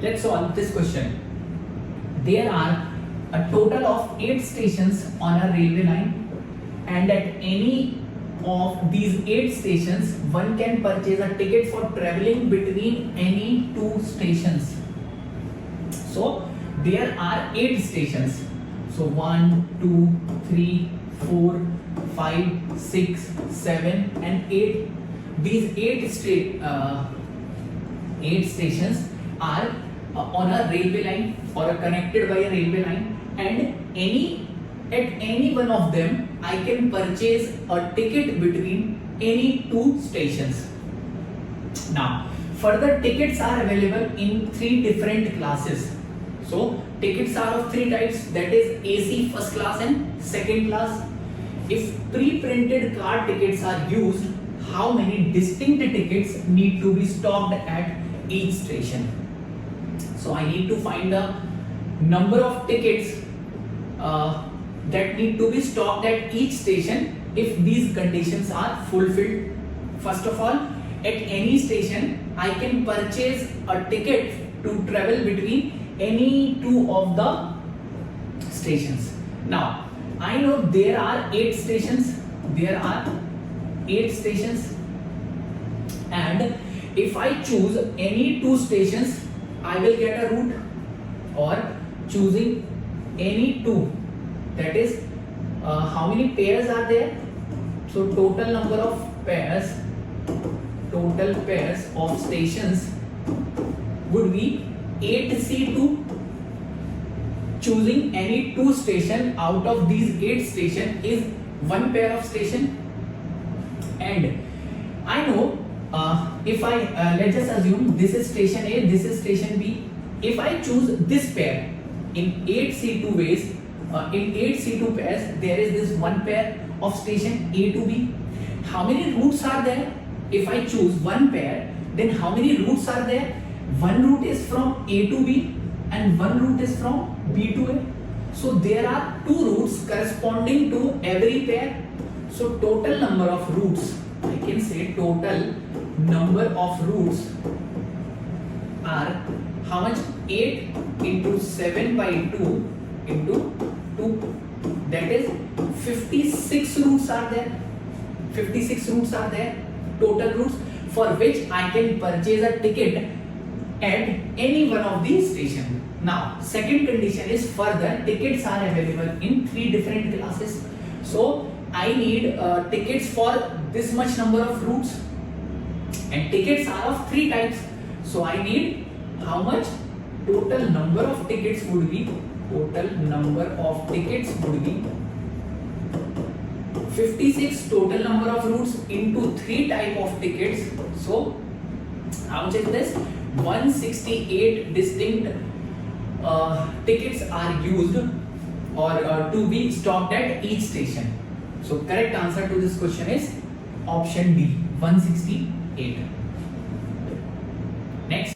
Let's solve this question. There are a total of 8 stations on a railway line, and at any of these 8 stations one can purchase a ticket for traveling between any 2 stations. So there are 8 stations. So 1, 2, 3, 4, 5, 6, 7 and 8. These 8 stations are on a railway line or are connected by a railway line, and at any one of them I can purchase a ticket between any 2 stations. Now further, tickets are available in 3 different classes. So tickets are of 3 types, that is AC first class and second class. If pre-printed card tickets are used, how many distinct tickets need to be stocked at each station? So I need to find the number of tickets that need to be stocked at each station if these conditions are fulfilled. First of all, at any station I can purchase a ticket to travel between any 2 of the stations. Now I know there are 8 stations. And if I choose any 2 stations, I will get a route, or choosing any 2, that is how many pairs are there? So total number of pairs of stations would be 8C2. Choosing any 2 station out of these 8 stations is 1 pair of station. And I know if I let's just assume this is station A, this is station B. If I choose this pair in 8C2 ways, in 8C2 pairs, there is this 1 pair of station A to B. How many routes are there? If I choose 1 pair, then how many routes are there? 1 route is from A to B and 1 route is from B to A. So there are 2 routes corresponding to every pair. So total number of routes, I can say total number of routes are how much? 8 into 7 by 2 into 2. That is 56 routes are there. 56 routes are there, total routes, for which I can purchase a ticket at any one of these stations. Now second condition is further tickets are available in 3 different classes. So I need tickets for this much number of routes, and tickets are of 3 types. So I need how much? Total number of tickets would be 56 total number of routes into 3 type of tickets. So how much is this? 168 distinct tickets are used or to be stocked at each station. So correct answer to this question is option D, 168.